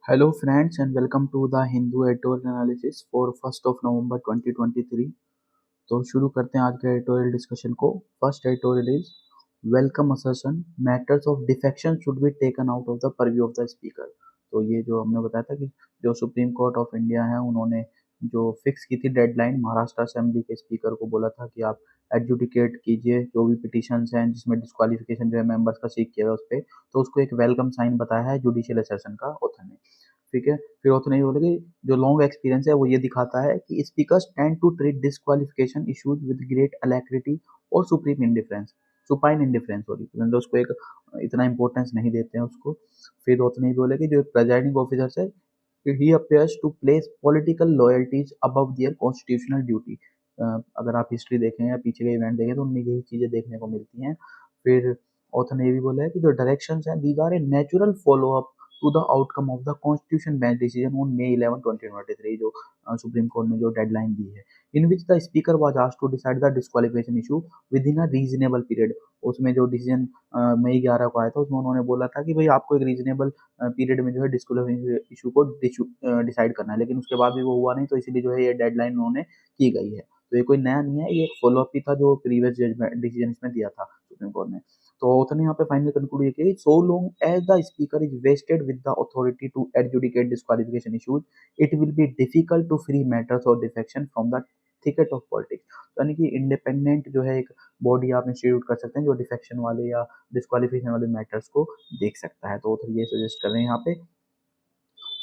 Hello friends and welcome to the Hindu editorial analysis for 1st of November 2023। तो शुरू करते हैं आज के एडिटोरियल डिस्कशन को। First editorial is welcome assertion matters of defection should be taken out of the purview of the speaker. तो ये जो हमने बताया था कि जो सुप्रीम कोर्ट ऑफ इंडिया है उन्होंने जो फिक्स की थी डेडलाइन, महाराष्ट्र असेंबली के स्पीकर को बोला था कि आप एडजुडिकेट कीजिए जो भी पिटिशंस हैं जिसमें डिस्क्वालिफिकेशन जो है मेंबर्स का सीख किया है उस पर। तो उसको एक वेलकम साइन बताया है जुडिशियल असर्शन का ऑथर ने। ठीक है, फिर ऑथर ने ये बोला कि जो लॉन्ग एक्सपीरियंस है वो ये दिखाता है कि speakers tend to treat disqualification issues with great alacrity और supreme indifference, supine indifference, sorry, मतलब उसको एक इतना इंपॉर्टेंस नहीं देते हैं उसको। फिर ऑथर ने ये बोला कि जो प्रेजाइडिंग ऑफिसर्स है he appears to place political loyalties above their constitutional duty। अगर आप हिस्ट्री देखें या पीछे के इवेंट देखें तो उनमें यही चीजें देखने को मिलती हैं। फिर ऑथर ने ये भी बोला है कि जो डायरेक्शंस हैं these are a natural follow up to the outcome of the constitution bench decision on May 11, 2023, जो सुप्रीम कोर्ट ने जो डेडलाइन दी है, in which the speaker was asked to decide the disqualification issue within a reasonable period. उसमें जो decision मई 11 को आया था उसमें उन्होंने बोला था कि भाई आपको एक रीजनेबल पीरियड में जो है डिस्क्वालिफिकेशन इशू को डिसाइड करना है, लेकिन उसके बाद भी वो हुआ नहीं, तो इसीलिए जो है ये डेडलाइन उन्होंने की गई है। तो ये कोई नया नहीं है, ये एक फॉलो अप ही था जो प्रीवियस जजमेंट डिसीजन इसमें दिया था सुप्रीम कोर्ट ने। तो ऑथर ने यहाँ पे फाइनल कंक्लूड ये किया, so long as the speaker is vested with the authority to adjudicate disqualification issues it will be difficult to free matters और defection from the thicket of politics. यानी कि इंडिपेंडेंट जो है एक बॉडी आप institute कर सकते हैं जो डिफेक्शन वाले या डिस्क्वालिफिकेशन वाले मैटर्स को देख सकता है। तो ऑथर ये सजेस्ट कर रहे हैं यहाँ पे।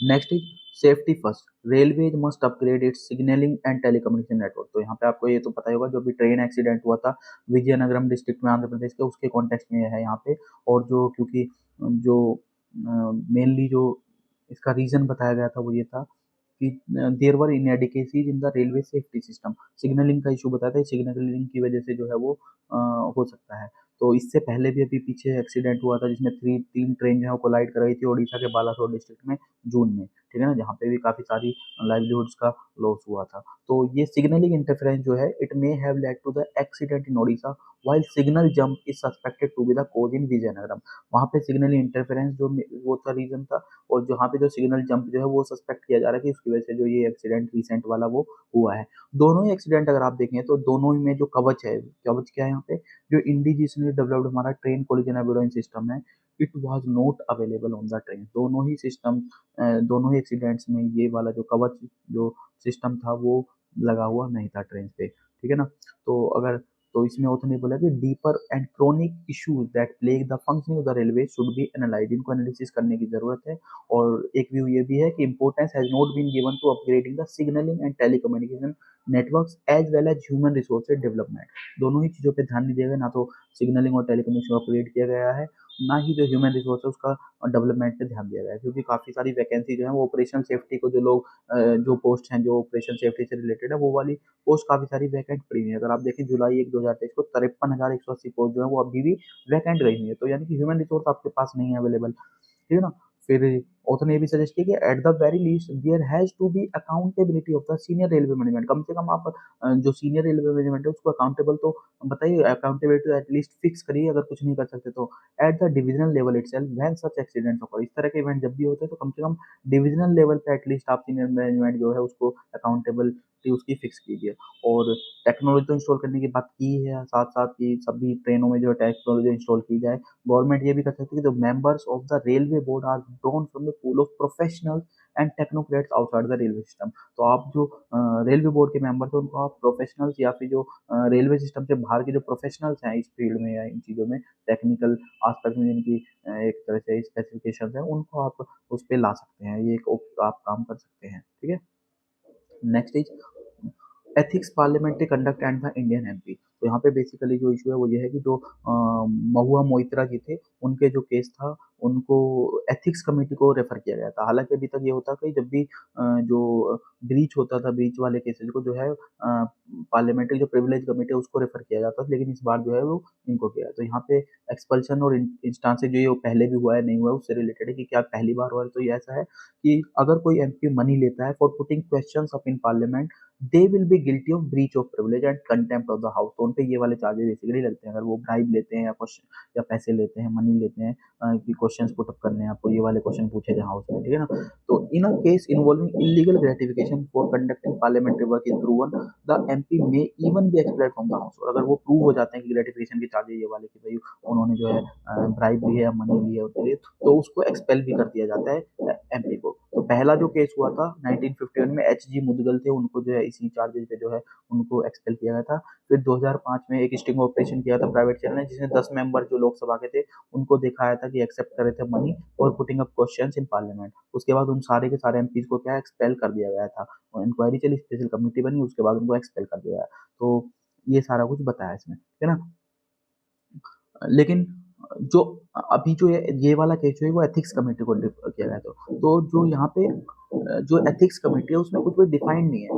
Next is safety first, railways must upgrade it's signalling and telecommunication network. तो यहाँ पे आपको ये तो पता ही होगा, जो भी ट्रेन एक्सीडेंट हुआ था विजयनगरम डिस्ट्रिक्ट में आंध्र प्रदेश के, उसके कॉन्टेक्स्ट में है यहाँ पे। और जो क्योंकि जो मेनली जो इसका रीजन बताया गया था वो ये था कि there were inadequacies in the railway safety system. Signalling का इशू बताया था, सिग्नलिंग की वजह से जो है वो हो सकता है। तो इससे पहले भी अभी पीछे एक्सीडेंट हुआ था जिसमें तीन ट्रेन जो है कोलाइड कर रही थी ओडिशा के बालासोर डिस्ट्रिक्ट में जून में, ठीक है ना, जहाँ पे भी काफी सारी लाइवलीहुड्स का लॉस हुआ था। तो ये सिग्नलिंग इंटरफेरेंस जो है it may have led to the accident in Odisha while signal jump is suspected to be the cause in Vizianagaram. वहाँ पे सिग्नलिंग इंटरफेरेंस जो वो था रीजन था, और जहाँ पे जो सिग्नल जंप जो है वो सस्पेक्ट किया जा रहा है कि उसकी वजह से जो ये एक्सीडेंट रिसेंट वाला वो हुआ है। दोनों ही एक्सीडेंट अगर आप देखें तो दोनों ही में जो कवच है, कवच क्या है यहाँ पे, जो इंडिजिनियसली डेवलप्ड हमारा ट्रेन कोलिजन अवॉइडेंस सिस्टम है, it was not available on the train. दोनों ही सिस्टम, दोनों ही एक्सीडेंट्स में ये वाला जो कवच जो सिस्टम था वो लगा हुआ नहीं था ट्रेन पे, ठीक है ना। तो अगर तो इसमें ऑथर ने बोला कि deeper and chronic issues that plague the functioning of the railway should be analyse, इनको एनालिसिस करने की जरूरत है। और एक व्यू ये भी है कि importance has not been given to upgrading the signalling and telecommunication networks as well as human resources development. दोनों ही चीजों पे ध्यान नहीं दिया गया, ना तो सिग्नलिंग और टेलीकम्युनिकेशन अपग्रेड किया गया है, ना ही जो ह्यूमन रिसोर्स है उसका डेवलपमेंट पे ध्यान दिया गया है, क्योंकि काफी सारी वैकेंसी जो है वो ऑपरेशनल सेफ्टी को जो लोग जो पोस्ट हैं जो ऑपरेशन सेफ्टी से रिलेटेड है वो वाली पोस्ट काफी सारी वैकेंट पड़ी हुई है। अगर आप देखें जुलाई 1, 2023 को 53,180 पोस्ट जो है वो अभी भी वैकेंट रही हुई है। तो यानी कि ह्यूमन रिसोर्स आपके पास नहीं है अवेलेबल, ठीक है ना। फिर ऑथर ने ये भी सजेस्ट किया कि at the very least there has to be accountability of the senior railway management. कम से कम आप जो सीनियर रेलवे मैनेजमेंट है उसको अकाउंटेबल तो बताइए, अकाउंटेबिलिटी एटलीस्ट फिक्स करिए अगर कुछ नहीं कर सकते तो। At the divisional level itself when such accidents occur, इस तरह के इवेंट जब भी होते हैं तो कम से कम डिविजनल लेवल पे एटलीस्ट आप सीनियर मैनेजमेंट जो है उसको अकाउंटेबिलिटी उसकी फिक्स कीजिए। और टेक्नोलॉजी तो इंस्टॉल करने की बात की है, साथ साथ की सभी ट्रेनों में जो टेक्नोलॉजी इंस्टॉल की जाए। गवर्नमेंट ये भी कर सकती है कि the members of the railway board are drawn from the pool of professionals and technocrats outside the railway system. तो आप जो रेलवे बोर्ड के मेंबर्स हैं उनको आप प्रोफेशनल्स या फिर जो रेलवे सिस्टम से बाहर के जो प्रोफेशनल्स हैं इस फील्ड में या इन चीज़ों में टेक्निकल आस्पेक्ट में जिनकी एक तरह से स्पेसिफिकेशन है उनको आप उस पर ला सकते हैं, ये एक आप काम कर सकते हैं, ठीक है। Next is ethics parliamentary conduct and the Indian MP. तो यहाँ पे बेसिकली जो इशू है वो ये है कि जो महुआ मोइत्रा जी थे उनके जो केस था उनको एथिक्स कमेटी को रेफर किया गया था। हालांकि अभी तक ये होता कि जब भी जो ब्रीच होता था, ब्रीच वाले केसेस को जो है पार्लियामेंट्री जो प्रिविलेज कमेटी है उसको रेफर किया जाता था, लेकिन इस बार जो है वो इनको किया। तो यहाँ पे एक्सपल्शन और इंस्टांसेस जो ये पहले भी हुआ है नहीं हुआ है उससे रिलेटेड है कि क्या पहली बार हुआ है। तो ये ऐसा है कि अगर कोई एमपी मनी लेता है for putting questions up in parliament they will be guilty of breach of privilege and contempt of the house. तो उनपे ये वाले चार्जेस बेसिकली लगते हैं अगर वो ब्राइब लेते हैं या क्वेश्चन या पैसे लेते हैं, मनी लेते हैं कि क्वेश्चंस पुट अप करने हैं आपको, ये वाले क्वेश्चन पूछे जाए हाउस में, ठीक है ना। तो in a case involving illegal gratification for conducting parliamentary work is proven, the MP may even be expelled from the house. और अगर वो प्रूव हो जाते हैं कि ग्रेटिफिकेशन के चार्जेस ये वाले कि भाई उन्होंने जो है ब्राइब ली है या मनी ली है उनके लिए, तो उसको एक्सपेल भी कर दिया जाता है एमपी को। तो पहला जो केस हुआ था 1951 में, एच जी मुदगल थे, उनको जो है इसी चार्जेस पे जो है उनको एक्सपेल किया गया था। फिर 2005 में एक स्टिंग ऑपरेशन किया था प्राइवेट चैनल ने, जिसने 10 मेंबर जो लोकसभा के थे उनको दिखाया था कि एक्सेप्ट करे थे मनी और putting up questions in parliament. उसके बाद उन सारे के सारे एमपीज को क्या एक्सपेल कर दिया गया था, इंक्वायरी चली, स्पेशल कमेटी बनी, उसके बाद उनको एक्सपेल कर दिया गया। तो ये सारा कुछ बताया इसमें, है ना। लेकिन जो अभी जो ये वाला केस जो है वो एथिक्स कमेटी को किया गया था। तो जो यहाँ पे जो एथिक्स कमेटी है उसमें कुछ भी डिफाइंड नहीं है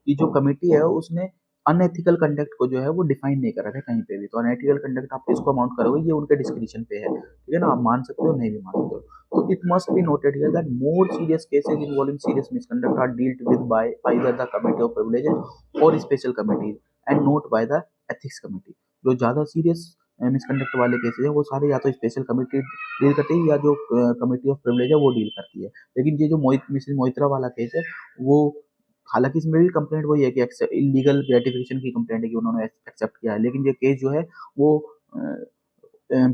कि जो कमेटी है उसने अनएथिकल कंडक्ट को जो है वो डिफाइन नहीं कर रखा है कहीं पे भी। तो अनएथिकल कंडक्ट आप किसको अमाउंट करोगे, ये उनके डिस्क्रिप्शन पे है, ठीक है ना। आप मान सकते हो, नहीं भी मान सकते हो। तो it must be noted here that more serious cases involving serious misconduct are dealt with by either the committee of privileges or special committees and not by the ethics committee. जो ज्यादा सीरियस मिसकंडक्ट वाले cases है वो सारे या तो special committee deal करती है या जो कमिटी ऑफ प्रिविलेज है वो डील करती है। लेकिन ये जो मिसेस मोइत्रा वाला केस है वो, हालांकि इसमें भी कंप्लेंट वही है कि इलीगल ग्रेटिफिकेशन की कंप्लेंट है कि उन्होंने एक्सेप्ट किया है, लेकिन ये केस जो है वो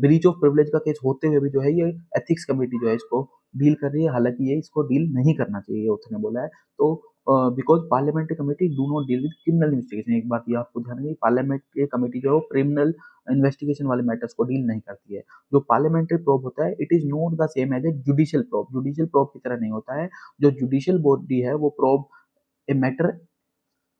ब्रीच ऑफ प्रिविलेज का केस होते हुए भी जो है ये एथिक्स कमेटी जो है इसको डील कर रही है। हालांकि ये इसको डील नहीं करना चाहिए, उसने बोला है। तो because parliamentary committee do not deal with criminal investigation. एक बात ये आपको ध्यान रखिए, पार्लियामेंट्री कमेटी जो है वो क्रिमिनल इन्वेस्टिगेशन वाले मैटर्स को डील नहीं करती है। जो पार्लियामेंट्री प्रोब होता है it is not the same as a judicial probe. Judicial probe की तरह नहीं होता है। जो जुडिशियल बॉडी है वो probe a matter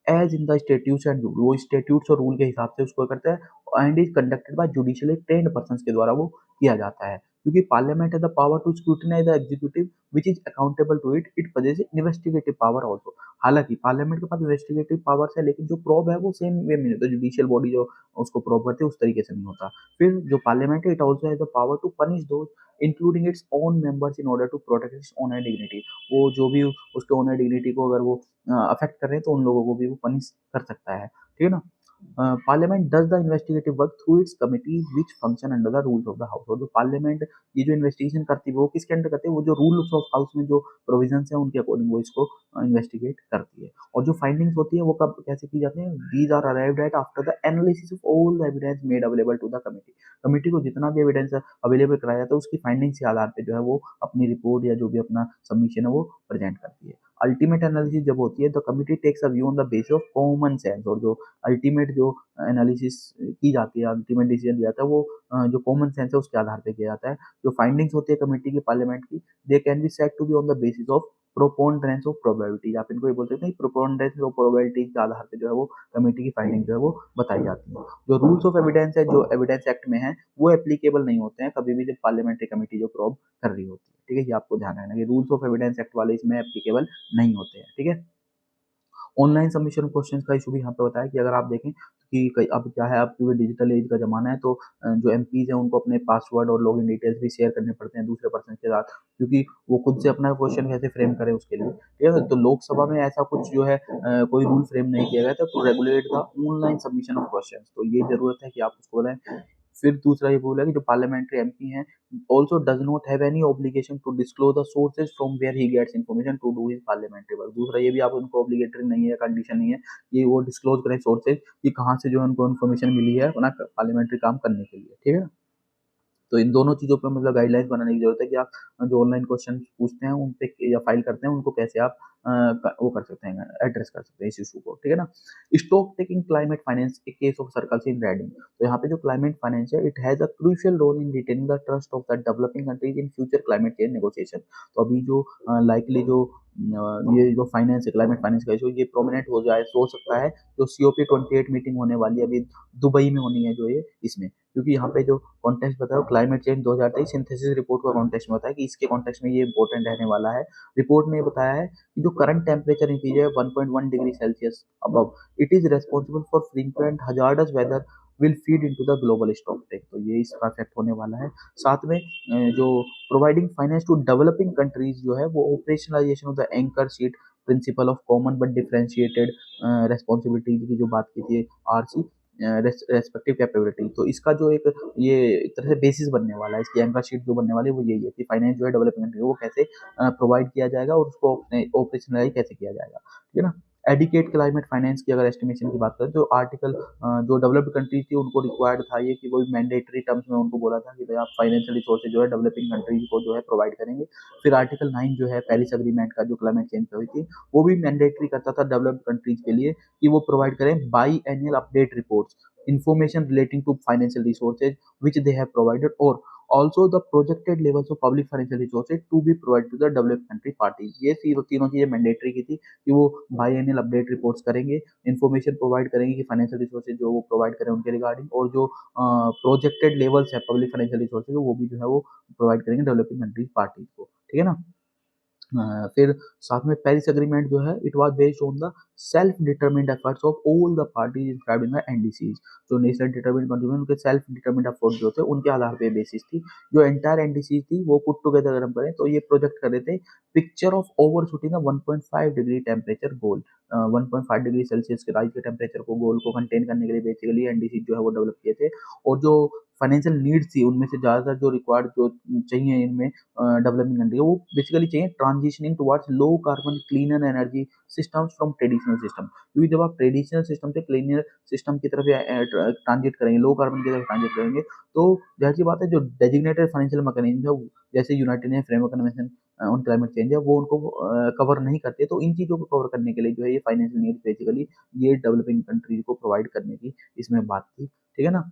as in the statutes and rule, वो स्टेट्यूट्स और रूल के हिसाब से उसको करता है and is conducted by judicially trained person के द्वारा वो किया जाता है। क्योंकि पार्लियामेंट है the power to scrutinise the executive which is accountable to it, it possesses investigative power also. हालांकि पार्लियामेंट के पास इन्वेस्टिगेटिव पावर्स है, लेकिन जो प्रोब है वो सेम वे में होता है। जुडिशियल बॉडी जो उसको प्रोब करते हैं उस तरीके से नहीं होता। फिर जो पार्लियामेंट है it also has the power to punish those including its own members in order to protect its honour dignity. वो जो भी उसके ओनर डिग्निटी को अगर वो अफेक्ट कर रहे हैं तो उन लोगों को भी वो पनिश कर सकता है, ठीक है ना। Parliament does the investigative work through it's committees which function under the rules of the house. और जो पार्लियामेंट ये जो इन्वेस्टिगेशन करती है वो किसके अंडर करती है, वो जो रूल्स ऑफ हाउस में जो प्रोविजंस है उनके अकॉर्डिंग वो इसको इन्वेस्टिगेट करती है। और जो फाइंडिंग्स होती है वो कब कैसे की जाती है, these are arrived at after the analysis of all the evidence made available to the committee. Committee को जितना भी एविडेंस अवेलेबल कराया जाता है उसकी फाइंडिंग्स के आधार पे जो है वो अपनी रिपोर्ट या जो भी अपना सबमिशन है वो प्रेजेंट करती है। अल्टीमेट एनालिसिस जब होती है तो committee takes a view on the basis of common sense. और जो अल्टीमेट जो एनालिसिस की जाती है, अल्टीमेट डिसीजन लिया जाता है वो जो कॉमन सेंस है उसके आधार पे किया जाता है। जो फाइंडिंग्स होती है कमेटी की पार्लियामेंट की, they can be said to be on the basis of preponderance of probability. आप इनको ये बोल सकते हैं प्रोपोनेंस ऑफ प्रोबेबिलिटी के आधार पे जो है वो कमेटी की फाइंडिंग जो है वो बताई जाती है। जो रूल्स ऑफ एविडेंस है जो एविडेंस एक्ट में है वो एप्लीकेबल नहीं होते हैं कभी भी जब पार्लियामेंट्री कमेटी जो प्रोब कर रही होती है, ठीक है। ये आपको ध्यान रखना कि रूल्स ऑफ एविडेंस एक्ट वाले इसमें एप्लीकेबल नहीं होते हैं, ठीक है। ऑनलाइन सबमिशन क्वेश्चन का इशू भी यहाँ पे बताया कि अगर आप देखें कि अब क्या है, अब क्योंकि डिजिटल एज का जमाना है तो जो एमपीज हैं उनको अपने पासवर्ड और लॉगिन डिटेल्स भी शेयर करने पड़ते हैं दूसरे पर्सन के साथ, क्योंकि वो खुद से अपना क्वेश्चन कैसे फ्रेम करें उसके लिए, ठीक है। तो लोकसभा में ऐसा कुछ जो है कोई रूल फ्रेम नहीं किया गया था to regulate the online submission of question. तो ये जरूरत है कि आप उसको बताएं। फिर दूसरा ये बोला कि जो पार्लियामेंट्री एमपी हैं also does not have any obligation to disclose the sources from where he gets information to do his parliamentary work। दूसरा ये भी आप उनको ऑब्लिगेटरी नहीं है, कंडीशन नहीं है कि वो डिस्क्लोज करें सोर्सेज कि कहाँ से जो है उनको इन्फॉर्मेशन मिली है अपना पार्लियामेंट्री काम करने के लिए, ठीक है। तो इन दोनों चीज़ों पे मतलब गाइडलाइंस बनाने की जरूरत है कि आप जो ऑनलाइन क्वेश्चन पूछते हैं उन पे या फाइल करते हैं उनको कैसे आप वो कर सकते हैं, एड्रेस कर सकते हैं इस इशू को, ठीक है ना। Stock taking climate finance a case of circles in reading. तो यहाँ पे जो क्लाइमेट फाइनेंस है it has a crucial role in retaining the trust of the developing countries in future climate change negotiation. तो अभी जो लाइकली जो ये जो फाइनेंस है क्लाइमेट फाइनेंस का इशू ये प्रोमिनेंट हो सकता है जो COP28 मीटिंग होने वाली है अभी दुबई में होनी है जो ये इसमें, क्योंकि यहाँ पे जो कॉन्टेक्स्ट बताया क्लाइमेट चेंज 2023 सिंथेसिस रिपोर्ट का कॉन्टेक्स्ट में बताया कि इसके कॉन्टेक्स्ट में ये इंपॉर्टेंट रहने वाला है। रिपोर्ट में ये बताया है कि जो करंट टेम्परेचर इंक्रीज है 1.1 degree Celsius above, it is responsible for frequent hazardous weather will feed into the global stock take. तो ये इसका इफेक्ट होने वाला है। साथ में जो providing finance to developing countries जो है वो operationalisation of the anchor seat principle of common but differentiated responsibility की जो बात की थी आरसी, रेस्पेक्टिव कैपेबिलिटी। तो इसका जो एक ये एक तरह से बेसिस बनने वाला है, इसकी एंकर शीट जो बनने वाली है वो यही है कि फाइनेंस जो है डेवलपिंग कंट्री को वो कैसे प्रोवाइड किया जाएगा और उसको ऑपरेशनलाइज कैसे किया जाएगा, ठीक है ना। एडिकेट क्लाइमेट फाइनेंस की अगर एस्टिमेशन की बात करें तो आर्टिकल जो डेवलप्ड कंट्रीज थी उनको रिक्वायर्ड था ये कि वो मैंडेटरी टर्म्स में उनको बोला था कि भाई आप फाइनेंशियल रिसोर्सेज जो है डेवलपिंग कंट्रीज को जो है प्रोवाइड करेंगे। फिर आर्टिकल 9 जो है पेरिस अग्रीमेंट का जो क्लाइमेट चेंज पे हुई थी वो भी मैंडेटरी करता था डेवलप्ड कंट्रीज के लिए कि वो प्रोवाइड करें by annual update reports information relating to financial resources which they have provided or also the projected levels of public financial resources to be provided to the developed country parties। ये तीनों चीजें mandatory की थी कि वो बाईएनुअल update reports करेंगे, information provide करेंगे कि फाइनेंशियल रिसोर्सेज जो वो प्रोवाइड करें उनके रिगार्डिंग, और जो प्रोजेक्टेड लेवल्स है पब्लिक फाइनेंशियल रिसोर्सेज वो भी जो है वो प्रोवाइड करेंगे डेवलपिंग कंट्रीज पार्टीज को, ठीक है ना। फिर साथ में पेरिस एग्रीमेंट जो है it was based on the self determined efforts of all the parties inscribed in the NDCs. जो नेशनल डिटरमिन्ड कंट्रीब्यूशन उनके सेल्फ डिटरमिन्ड एफर्ट जो थे उनके आधार पे बेसिस थी। जो एंटायर एनडीसीज थी वो पुट टुगेदर अगर हम करें तो ये प्रोजेक्ट कर रहे थे picture of over shooting the 1.5 degree temperature goal. 1.5 degree Celsius के राइज के टेम्परेचर को गोल को कंटेन करने के लिए बेसिकली एनडीसी जो है वो डेवलप किए थे। और जो फाइनेंशियल नीड्स थी उनमें से ज़्यादातर जो रिक्वायर्ड जो चाहिए इनमें डेवलपिंग कंट्री वो बेसिकली चाहिए transitioning towards low carbon cleaner energy systems from traditional system. क्योंकि जब आप ट्रेडिशनल सिस्टम से क्लीनर सिस्टम की तरफ ट्रांजिट करेंगे, लो कार्बन की तरफ ट्रांजिट करेंगे, तो जाहिर सी बात है जो डेजिग्नेटेड फाइनेंशियल मैकेनिज्म है जैसे United nation framework convention on climate change है वो उनको कवर नहीं करते। तो इन चीज़ों को कवर करने के लिए जो है ये फाइनेंशियल नीड्स बेसिकली ये डेवलपिंग कंट्रीज को प्रोवाइड करने की इसमें बात थी, ठीक है ना।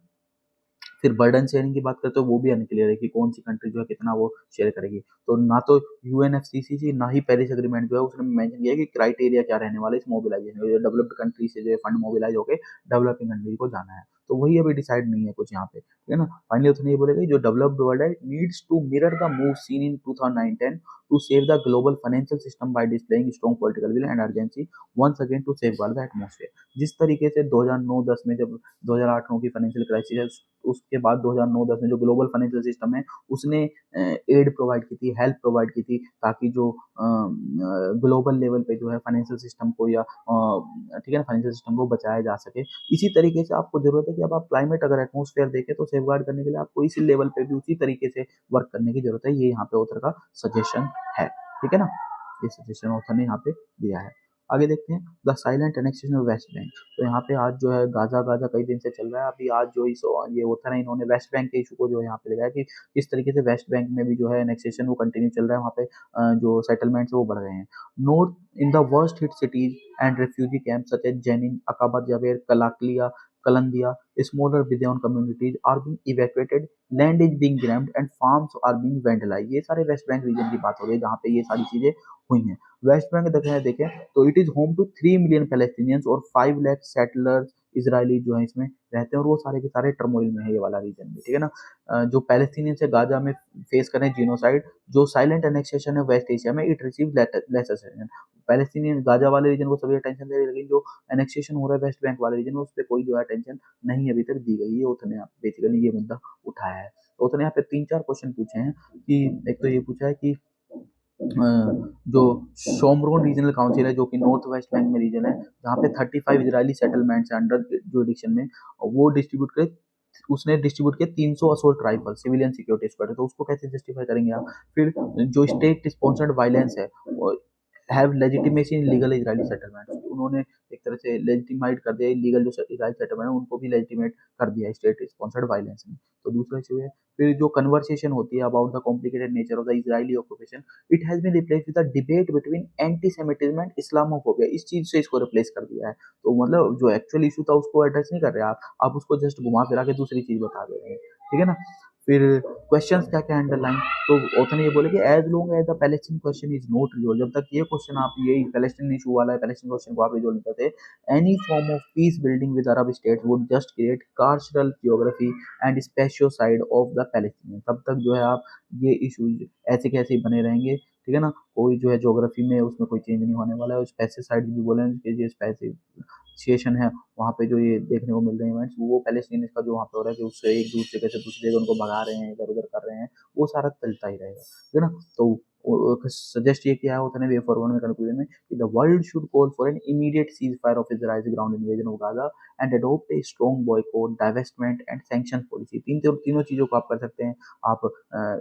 फिर बर्डन शेयरिंग की बात करते हो वो भी अनक्लियर है कि कौन सी कंट्री जो है कितना वो शेयर करेगी। तो ना तो यूएनएफसीसीसी ना ही पेरिस एग्रीमेंट जो है उसने मेंशन किया कि क्राइटेरिया क्या रहने वाला है इस मोबिलाइजेशन, डेवलप्ड कंट्री से जो है फंड मोबिलाइज होकर डेवलपिंग कंट्री को जाना है। तो वही अभी डिसाइड नहीं है कुछ यहाँ पे, ठीक है ना। फाइनली उसने ये बोलेगा जो डेवलप्ड वर्ल्ड है needs to mirror the move seen in 2009-10 to save the global financial system by displaying strong political will and urgency once again to safeguard the atmosphere. जिस तरीके से 2009-10 में जब 2008-9 की फाइनेंशियल क्राइसिस है उसके बाद 2009-10 में जो ग्लोबल फाइनेंशियल सिस्टम है उसने एड प्रोवाइड की थी, हेल्प प्रोवाइड की थी ताकि जो ग्लोबल लेवल पे जो है फाइनेंशियल सिस्टम को या ठीक है ना फाइनेंशियल सिस्टम को बचाया जा सके। इसी तरीके से आपको जरूरत है कि अब आप क्लाइमेट अगर एटमॉस्फेयर देखें तो सेफगार्ड करने के लिए आपको इसी लेवल पे भी उसी तरीके से वर्क करने की जरूरत है। ये यहाँ पे ऑथर का सजेशन है, ठीक है ना। ये सजेशन ऑथर ने यहाँ पे दिया है। आगे देखते हैं the silent annexation of West Bank. तो यहाँ पे आज जो है गाजा गाजा कई दिन से चल रहा है। अभी आज जो इस ये ऑथर है इन्होंने वेस्ट बैंक के इशू को जो है यहाँ पे लगाया कि किस तरीके से वेस्ट बैंक में भी जो है एनेक्सेशन वो कंटिन्यू चल रहा है, वहाँ पे जो सेटलमेंट्स वो बढ़ रहे हैं। North in the worst hit cities and refugee camp such as Jenin, Aqaba, जावेर, कलाकलिया, Qalandia, smaller Bedouin communities are being evacuated, land is being grabbed and farms are being vandalized। ये सारे वेस्ट बैंक रीजन की बात हो रही है जहाँ पे ये सारी चीजें हुई हैं। वेस्ट बैंक देखें तो it is home to 3 million Palestinians और 5 लाख सेटलर्स इसराइली जो है इसमें रहते हैं और वो सारे के सारे टर्मोइल में है ये वाला रीजन भी, ठीक है ना। जो पैलेस्टीनियंस है गाजा में फेस कर रहे हैं जीनोसाइड। जो साइलेंट एनेक्सेशन है वेस्ट एशिया में it receive less attention. Palestinian Gaza वाले रीजन को सभी अटेंशन दे रहे हैं लेकिन जो एनेक्सेशन हो रहा है वेस्ट बैंक वाले रीजन में उस पर कोई जो है अटेंशन नहीं अभी तक दी गई है। उसने बेसिकली ये मुद्दा उठाया है। तो उसने यहाँ पे 3-4 क्वेश्चन पूछे हैं कि एक तो ये पूछा है कि जो शोमरोन रीजनल काउंसिल है जो कि नॉर्थ वेस्ट बैंक में रीजन है जहाँ पे 35 इजरायली सेटलमेंट्स अंडर जुरिडिक्शन में वो डिस्ट्रीब्यूट करे। उसने डिस्ट्रीब्यूट किया 300 assault rifle civilian security squad. तो उसको कैसे जस्टिफाई करेंगे आप। फिर जो स्टेट स्पॉन्सर्ड वायलेंस है have legitimacy in legal Israeli settlement. उन्होंने एक तरह से लेजिटिमाइट कर दिया लीगल जो इजरायली सेटलमेंट है उनको भी लेजिटिमेट कर दिया स्टेट स्पॉन्सर्ड वायलेंस ने। तो दूसरा इशू है फिर जो कन्वर्सेशन होती है about the complicated nature of the Israeli occupation it has been replaced with the debate between antisemitism and Islamophobia. इस चीज से इसको रिप्लेस कर दिया है। तो मतलब जो एक्चुअल इशू था उसको एड्रेस नहीं कर रहे आप उसको जस्ट घुमा फिरा के दूसरी चीज बता दे रहे हैं, ठीक है ना। फिर क्वेश्चंस क्या क्या अंडरलाइन। तो ऑथर ने ये बोले कि as long as the Palestine question is not resolve, जब तक ये क्वेश्चन आप ये पैलेस्टीन इशू वाला है पैलेस्टीन क्वेश्चन को आप रिजॉल्व नहीं करते any form of peace building with Arab states would just create carceral geography and spatiocide of the Palestine. तब तक जो है आप ये इशूज ऐसे कैसे ही बने रहेंगे, ठीक है ना। कोई जो है ज्योग्राफी में उसमें कोई चेंज नहीं होने वाला है। स्पेसिसाइड भी बोले जो स्पेसिफिकेशन है वहाँ पे जो ये देखने को मिल रहे हैं इवेंट्स वो पैलेस्टीन का जो वहाँ पे हो रहा है कि उससे एक दूसरे से दूसरी जगह उनको भगा रहे हैं इधर उधर कर रहे हैं वो सारा चलता ही रहेगा, ठीक है ना। तो सजेस्ट ये किया है उसने वे फॉरवर्ड में कंक्लूजन में कि the world should call for an immediate cease fire of Israel ground invasion of Gaza and adopt a strong boycott divestment and sanction policy. तीनों चीज़ों को आप कर सकते हैं। आप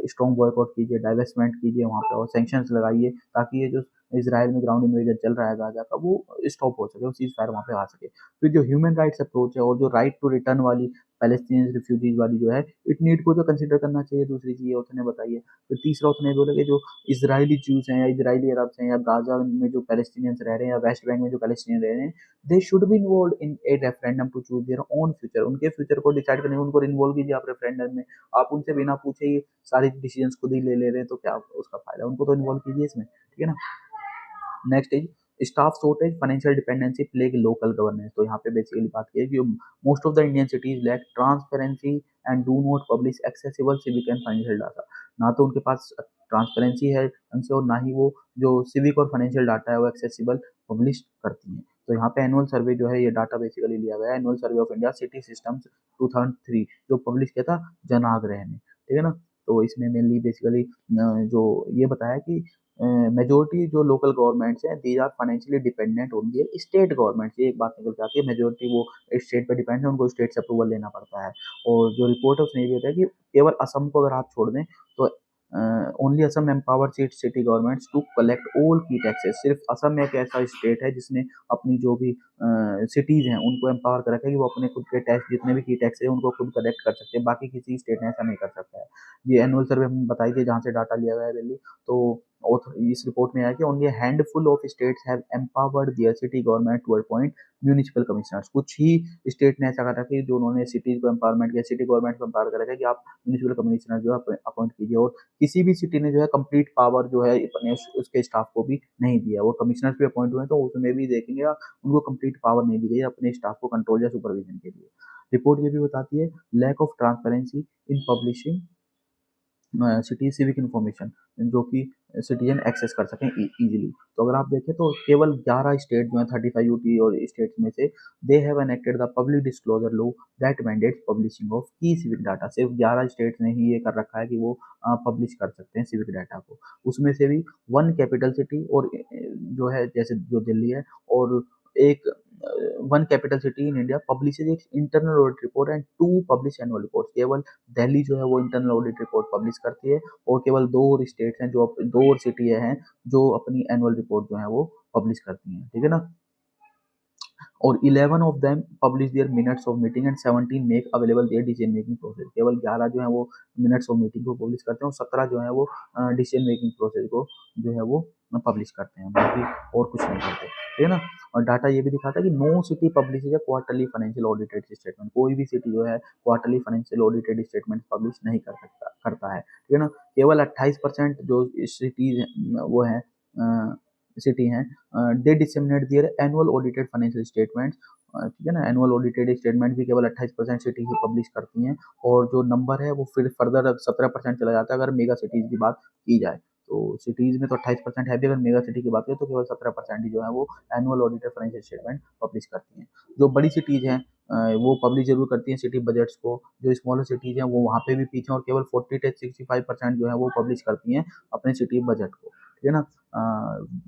स्ट्रॉन्ग बॉयकॉट कीजिए, डाइवेस्टमेंट कीजिए वहाँ पे और सैंक्शंस लगाइए ताकि ये जो इसराइल में ग्राउंड इन्वेजन चल रहा है गाजा का वो स्टॉप हो सके, वो सीज फायर वहाँ पे आ सके। फिर जो ह्यूमन राइट्स अप्रोच है और जो राइट टू रिटर्न वाली पैलेस्टीनियंस रिफ्यूजीज वाली जो है इट नीड को जो कंसिडर करना चाहिए, दूसरी चीज़ उसने बताई है। फिर तीसरा उसने बोला कि जो इजरायली जूस हैं या इजरायली अरब्स हैं या गाजा में जो पैलेस्टीनियंस रह रहे हैं या वेस्ट बैंक में जो पैलेस्टीनियन रह रहे हैं, they should be involve in a referendum to choose their own future. उनके फ्यूचर को डिसाइड करने में उनको इन्वॉल्व कीजिए आप रेफरेंडम में। आप उनसे बिना पूछे ही सारी डिसीजंस खुद ही ले रहे हैं तो क्या उसका फायदा, उनको तो इन्वॉल्व कीजिए इसमें, ठीक है ना। Next is staff shortage financial dependency plague local governance. तो यहाँ पे बेसिकली बात की है कि most of the Indian cities lack transparency and do not publish accessible civic and financial data. ना तो उनके पास ट्रांसपेरेंसी है उनसे और ना ही वो जो सिविक और फाइनेंशियल डाटा है वो एक्सेसिबल पब्लिश करती हैं। तो यहाँ पे एनुअल सर्वे जो है ये डाटा बेसिकली लिया गया है annual survey of India city systems 2003 जो पब्लिश किया था जनाग्रह ने, ठीक है ना। तो इसमें मेनली बेसिकली जो ये बताया कि मेजोरिटी जो लोकल गवर्नमेंट्स हैं these are financially dependent on the state government. ये एक बात निकल के आती है, मेजोरिटी वो स्टेट पे डिपेंड है, उनको स्टेट से अप्रूवल लेना पड़ता है। और जो रिपोर्ट है उसने ये भी बताया कि केवल असम को अगर आप छोड़ दें तो only Assam empower city governments to collect all key taxes. सिर्फ असम एक ऐसा स्टेट है जिसने अपनी जो भी सिटीज हैं उनको एम्पावर कर रखा है कि वो अपने खुद के टैक्स जितने भी की टैक्स है उनको खुद कलेक्ट कर सकते हैं, बाकी किसी स्टेट ने ऐसा नहीं कर सकता है। ये एनुअल सर्वे हम बताई थी जहाँ से डाटा लिया गया है दिल्ली। तो इस रिपोर्ट में आया कि only handful of states have empowered their city government to appoint municipal commissioners. कुछ ही स्टेट ने ऐसा कहा कि जो उन्होंने सिटीज को एम्पावरमेंट किया, सिटी गवर्नमेंट को एम्पावर करा कि आप म्यूनिसिपल कमिश्नर जो है अपॉइंट कीजिए। और किसी भी सिटी ने जो है कंप्लीट पावर जो है अपने उसके स्टाफ को भी नहीं दिया। वो कमिश्नर भी अपॉइंट हुए तो उसमें भी देखेंगे उनको कंप्लीट पावर नहीं दी गई अपने स्टाफ को कंट्रोल या सुपरविजन के लिए। रिपोर्ट ये भी बताती है lack of transparency in publishing city civic information जो कि सिटीजन एक्सेस कर सकें इजीली। तो अगर आप देखें तो केवल 11 स्टेट जो हैं 35 यूटी और स्टेट्स में से they have enacted the public disclosure law that mandates publishing of की सिविक डाटा। सिर्फ 11 स्टेट्स ने ही ये कर रखा है कि वो पब्लिश कर सकते हैं सिविक डाटा को। उसमें से भी वन कैपिटल सिटी और जो है जैसे जो दिल्ली है और एक one capital city in India publishes एक internal audit report and to publish annual report. केवल दिल्ली जो है वो इंटरनल ऑडिट रिपोर्ट पब्लिश करती है और केवल 2 और स्टेट्स हैं जो 2 और सिटी हैं जो अपनी एनुअल रिपोर्ट जो है वो पब्लिश करती हैं, ठीक है ना। और 11 of them publish there minutes of meeting and 17 make available there decision making process. केवल 11 जो है वो मिनट्स ऑफ मीटिंग को पब्लिश करते हैं और 17 जो है वो डिसीजन मेकिंग प्रोसेस को जो है वो पब्लिश करते हैं, बाकी और कुछ नहीं करते, ठीक है ना। और डाटा ये भी दिखाता है कि नो सिटी पब्लिश है क्वार्टरली फाइनेंशियल ऑडिटेड स्टेटमेंट। कोई भी सिटी जो है quarterly financial audited statement publish नहीं करता है, ठीक है ना। केवल 28% जो सिटीज वो है सिटी हैं they disseminate their annual audited financial statements, ठीक है ना। एनुअल ऑडिटेड स्टेटमेंट भी केवल 28% सिटी ही पब्लिश करती हैं। और जो नंबर है वो फिर फर्दर 17% चला जाता है अगर मेगा सिटीज की बात की जाए। तो सिटीज में तो 28% है भी, अगर मेगा सिटी की बात करें तो केवल 17% ही जो है वो annual audited financial statement publish करती हैं। जो बड़ी सिटीज हैं वो पब्लिश जरूर करती हैं सिटी बजट्स को। जो स्मॉलर सिटीज हैं वो वहाँ पे भी पीछे और केवल 40 से 65% जो है वो पब्लिश करती हैं अपने सिटी बजट को, ठीक है ना।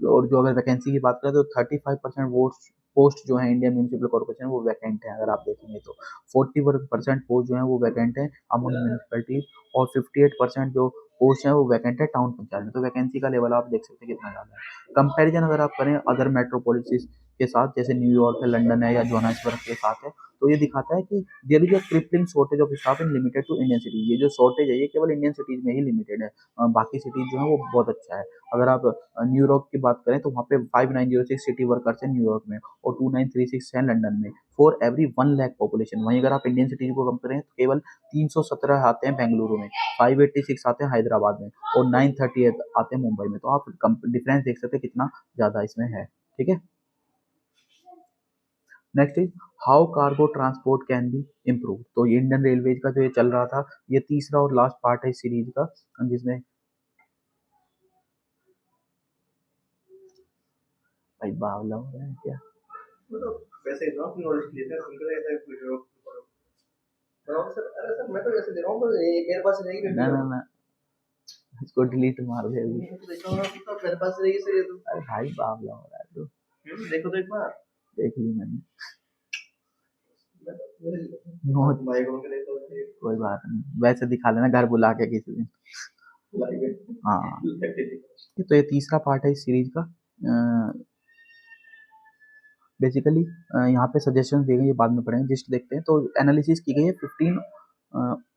और जो अगर वैकेंसी की बात करें तो 35% वोट्स पोस्ट जो है इंडियन म्यूनिसिपल कॉर्पोरेशन वो वैकेंट है। अगर आप देखेंगे तो 40% पोस्ट जो है वो वैकेंट है अमंग म्यूनिसिपैलिटीज और 58% जो पोस्ट है वो वैकेंट है टाउन पंचायत में। तो वैकेंसी का लेवल आप देख सकते हैं कितना ज़्यादा है। कंपैरिजन अगर आप करें अदर मेट्रोपोलिसिस के साथ जैसे न्यूयॉर्क है, लंदन है या जोहान्सबर्ग के साथ है, तो ये दिखाता है कि there is a crippling shortage of staff in limited to Indian cities. ये जो शॉर्टेज है ये केवल इंडियन सिटीज में ही लिमिटेड है, बाकी सिटीज जो है वो बहुत अच्छा है। अगर आप न्यूयॉर्क की बात करें तो वहाँ पे 5906 सिटी वर्कर्स हैं न्यूयॉर्क में और 2936 हैं लंदन में फॉर एवरी 1 लाख पॉपुलेशन। वहीं अगर आप इंडियन सिटीज को कम करें तो केवल 317 आते हैं बेंगलुरु में, 586 आते हैं हैदराबाद में और 938 आते हैं मुंबई में। तो आप डिफरेंस देख सकते हैं कितना ज़्यादा इसमें है, ठीक है। Next is how cargo transport can be improve. तो ये इंडियन रेलवेज का जो ये चल रहा था ये तीसरा और लास्ट पार्ट है इस सीरीज का, जिसमें भाई बावला हो रहा है क्या। मतलब वैसे ड्रॉप नॉलेज के लिए सर उनको ऐसा कोई ड्रॉप ड्रॉप सर। अरे सर मैं तो वैसे दे रहा हूँ, मेरे पास रहेगी ना ना ना इसको डिलीट मार दे अभी। देखो तो मेरे पास रहेगी सर ये तो। अरे भाई बावला हो रहा है तो। देखो तो एक बार। देख ली मैंने। नो नो कोई बात नहीं, वैसे दिखा लेना घर बुला के किसी दिन। हाँ तो ये तीसरा पार्ट है इस सीरीज का। बेसिकली यहाँ पे सजेशन दिए गए, ये बाद में पढ़ेंगे, जिस्ट देखते हैं। तो एनालिसिस की गई है 15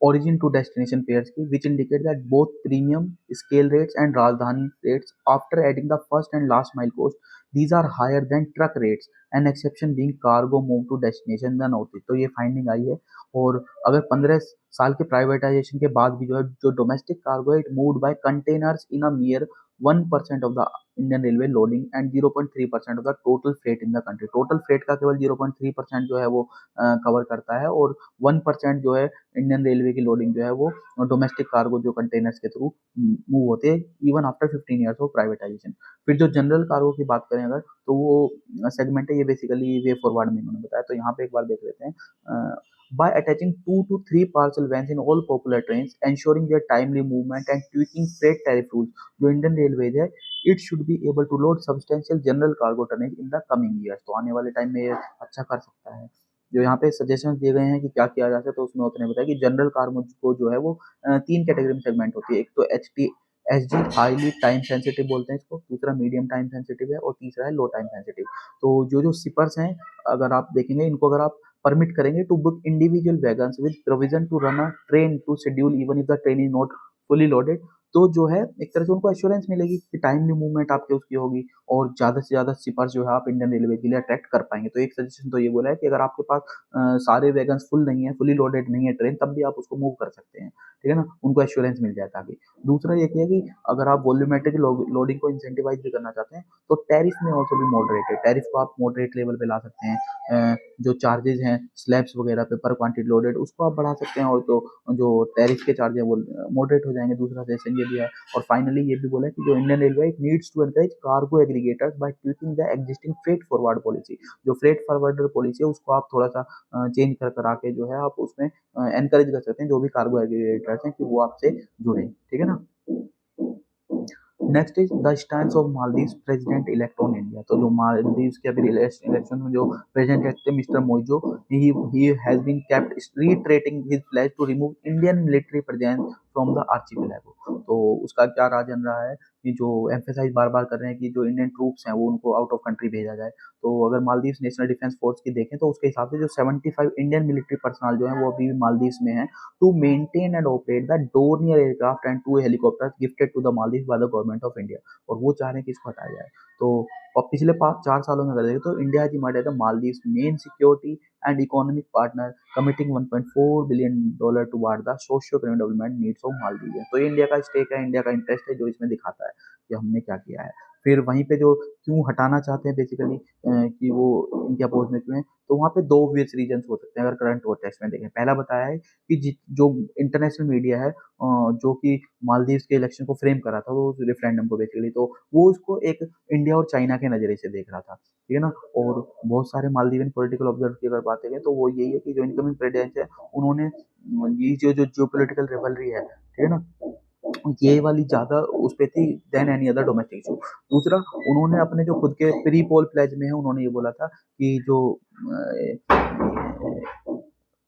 origin to destination pairs की, which indicate that both premium scale rates and राजधानी rates after adding the first and last mile cost, these are higher than truck rates, an exception being cargo move to destination the north। तो ये finding आई है। और अगर 15 साल के privatisation के बाद भी जो है, जो डोमेस्टिक कार्गो है, it moved by containers in a मियर 1% of the Indian railway loading and 0.3% of the total freight in the country. Total freight का केवल 0.3% जो है वो कवर करता है, और 1% जो है इंडियन रेलवे की लोडिंग जो है वो डोमेस्टिक कार्गो जो कंटेनर्स के थ्रू मूव होते हैं, even after 15 years of privatisation. फिर जो जनरल कार्गो की बात करें अगर, तो वो सेगमेंट है, ये बेसिकली वे फॉरवर्ड में इन्होंने बताया। तो यहाँ पे एक बार देख लेते हैं। by attaching 2 to 3 parcel vans in all popular trains, ensuring their timely movement and tweaking freight tariff rules, जो इंडियन रेलवेज है, it should be able to load substantial general cargo tonnage in the coming years. तो आने वाले time में ये अच्छा कर सकता है। जो यहाँ पे सजेशन दिए गए हैं कि क्या किया जा सकता है, तो उसमें उसने बताया कि जनरल कार्गो को जो है वो 3 कैटेगरी में सेगमेंट होती है। एक तो H D highly time sensitive बोलते हैं इसको, दूसरा मीडियम टाइम सेंसिटिव है, और तीसरा है लो टाइम सेंसिटिव। तो जो सिपर्स हैं, अगर आप देखेंगे इनको, अगर आप परमिट करेंगे to book individual wagons with provision to run a train to schedule even if the train is not fully loaded, तो जो है एक तरह से उनको एश्योरेंस मिलेगी कि टाइमली मूवमेंट आपके उसकी होगी, और ज़्यादा से ज़्यादा सिपर्स जो है आप इंडियन रेलवे के लिए अट्रैक्ट कर पाएंगे। तो एक सजेशन तो ये बोला है कि अगर आपके पास सारे वैगन्स फुल नहीं है, फुली लोडेड नहीं है ट्रेन, तब भी आप उसको मूव कर सकते हैं, ठीक है ना, उनको एश्योरेंस मिल जाए ताकि। दूसरा ये है कि अगर आप वॉल्यूमेट्रिक लोडिंग को इंसेंटिवाइज भी करना चाहते हैं, तो टैरिफ में ऑल्सो भी मॉडरेट है, टैरिफ को आप मॉडरेट लेवल पे ला सकते हैं। जो चार्जेस हैं स्लैब्स वगैरह पे पर क्वांटिटी लोडेड, उसको आप बढ़ा सकते हैं, और तो जो टैरिफ के चार्ज है वो मॉडरेट हो जाएंगे। दूसरा सेशन ये भी है। और फाइनली ये भी बोला है कि जो Indian railway needs to encourage cargo aggregators by tweaking the existing freight forward policy. जो फ्रेट फॉरवर्डर पॉलिसी है उसको आप थोड़ा सा चेंज कर करा के जो है आप उसमें एनकरेज कर सकते हैं जो भी कार्गो एग्रीगेटर्स हैं कि वो आपसे जुड़े, ठीक है ना। Next is the stand of Maldives president elect on India. तो जो मालदीव के अभी इलेक्शन में जो प्रेसिडेंट थे mister Muizzu, he has been kept reiterating his pledge to remove Indian military presence from the archipelago. तो उसका क्या राज चल रहा है कि जो एम्फेसाइज बार बार कर रहे हैं कि जो इंडियन ट्रूप्स हैं वो उनको आउट ऑफ कंट्री भेजा जाए। तो अगर मालदीव नेशनल डिफेंस फोर्स की देखें तो उसके हिसाब से जो 75 इंडियन मिलिट्री पर्सनल जो है वो अभी मालदीव में है, to maintain and operate the Dornier aircraft and 2 helicopters gifted to the Maldives by the government of India। और वो चाह रहे हैं कि इसको हटाया जाए। तो और पिछले 4 सालों में अगर देखें तो India has emerged as the Maldives main security and economic partner, committing $1.4 billion toward the socio-economic development needs of Maldives। तो ये इंडिया का स्टेक है, इंडिया का इंटरेस्ट है, जो इसमें दिखाता है कि हमने क्या किया है। फिर वहीं पे जो क्यों हटाना चाहते हैं बेसिकली कि वो इनके अपोज में क्यों है, तो वहाँ पे 2 ऑब्वियस रीजन हो सकते हैं अगर करंट कॉन्टेक्स्ट में देखें। पहला बताया है कि जो इंटरनेशनल मीडिया है जो कि मालदीव के इलेक्शन को फ्रेम करा था, वो रेफरेंडम को बेसिकली, तो वो उसको एक इंडिया और चाइना के नज़रिए से देख रहा था, ठीक है ना। और बहुत सारे मालदीवियन पॉलिटिकल ऑब्जर्वर की अगर बात करें तो वो यही है कि जो इनकमिंग प्रेसिडेंट है उन्होंने ये जो पोलिटिकल रिवलरी है, ठीक है ना, ये वाली ज़्यादा उस पे थी than any other domestic issue. दूसरा, उन्होंने अपने जो खुद के प्री पोल प्लेज में है उन्होंने ये बोला था कि जो